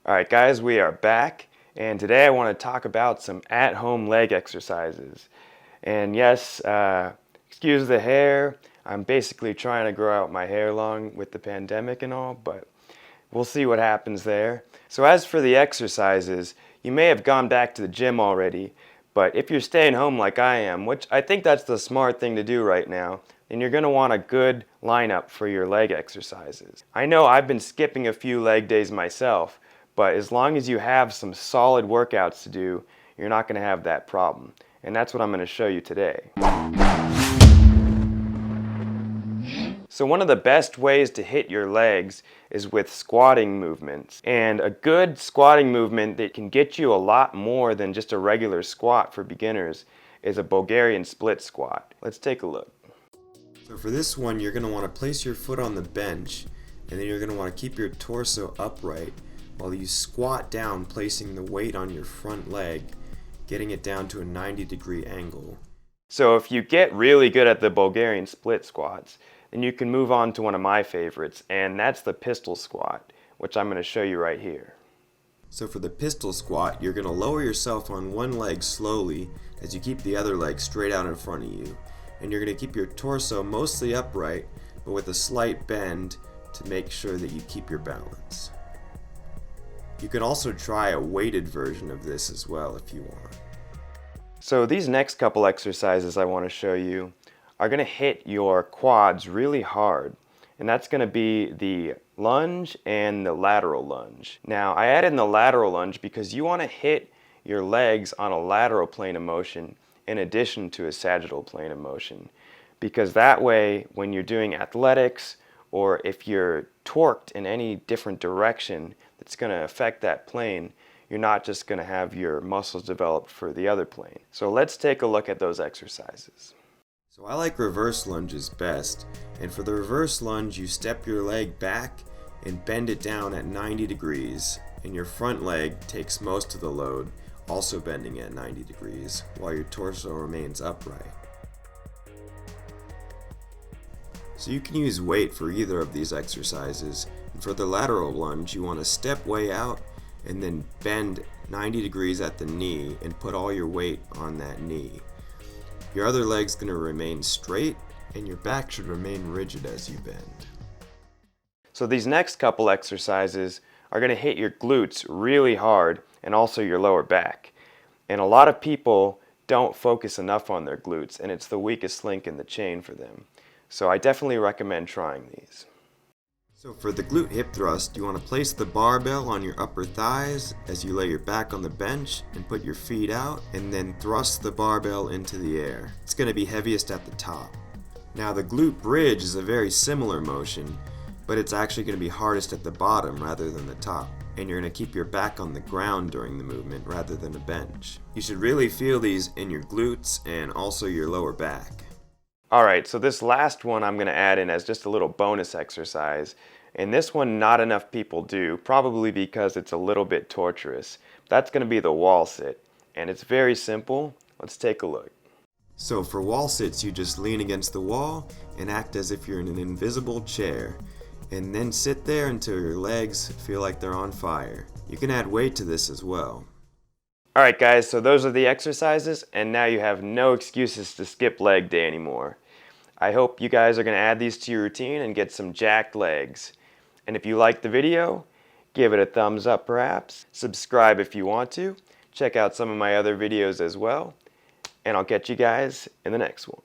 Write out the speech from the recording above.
Alright guys, we are back, and today I want to talk about some at-home leg exercises. And yes, excuse the hair, I'm basically trying to grow out my hair long with the pandemic and all, but we'll see what happens there. So as for the exercises, you may have gone back to the gym already, but if you're staying home like I am, which I think that's the smart thing to do right now, then you're going to want a good lineup for your leg exercises. I know I've been skipping a few leg days myself, but as long as you have some solid workouts to do, you're not going to have that problem. And that's what I'm going to show you today. So one of the best ways to hit your legs is with squatting movements. And a good squatting movement that can get you a lot more than just a regular squat for beginners is a Bulgarian split squat. Let's take a look. So for this one, you're going to want to place your foot on the bench, and then you're going to want to keep your torso upright while you squat down, placing the weight on your front leg, getting it down to a 90-degree angle. So if you get really good at the Bulgarian split squats, then you can move on to one of my favorites, and that's the pistol squat, which I'm going to show you right here. So for the pistol squat, you're going to lower yourself on one leg slowly as you keep the other leg straight out in front of you. And you're going to keep your torso mostly upright, but with a slight bend to make sure that you keep your balance. You can also try a weighted version of this as well if you want. So these next couple exercises I want to show you are going to hit your quads really hard. And that's going to be the lunge and the lateral lunge. Now I added in the lateral lunge because you want to hit your legs on a lateral plane of motion in addition to a sagittal plane of motion. Because that way when you're doing athletics or if you're torqued in any different direction that's going to affect that plane, you're not just going to have your muscles developed for the other plane. So let's take a look at those exercises. So I like reverse lunges best, and for the reverse lunge you step your leg back and bend it down at 90 degrees, and your front leg takes most of the load, also bending at 90 degrees, while your torso remains upright. So you can use weight for either of these exercises, and for the lateral lunge you want to step way out and then bend 90 degrees at the knee and put all your weight on that knee. Your other leg's going to remain straight and your back should remain rigid as you bend. So these next couple exercises are going to hit your glutes really hard and also your lower back. And a lot of people don't focus enough on their glutes, and it's the weakest link in the chain for them. So I definitely recommend trying these. So for the glute hip thrust, you want to place the barbell on your upper thighs as you lay your back on the bench and put your feet out, and then thrust the barbell into the air. It's going to be heaviest at the top. Now the glute bridge is a very similar motion, but it's actually going to be hardest at the bottom rather than the top. And you're going to keep your back on the ground during the movement rather than a bench. You should really feel these in your glutes and also your lower back. Alright, so this last one I'm going to add in as just a little bonus exercise. And this one not enough people do, probably because it's a little bit torturous. That's going to be the wall sit. And it's very simple. Let's take a look. So for wall sits, you just lean against the wall and act as if you're in an invisible chair. And then sit there until your legs feel like they're on fire. You can add weight to this as well. Alright guys, so those are the exercises, and now you have no excuses to skip leg day anymore. I hope you guys are going to add these to your routine and get some jacked legs. And if you liked the video, give it a thumbs up perhaps. Subscribe if you want to. Check out some of my other videos as well. And I'll catch you guys in the next one.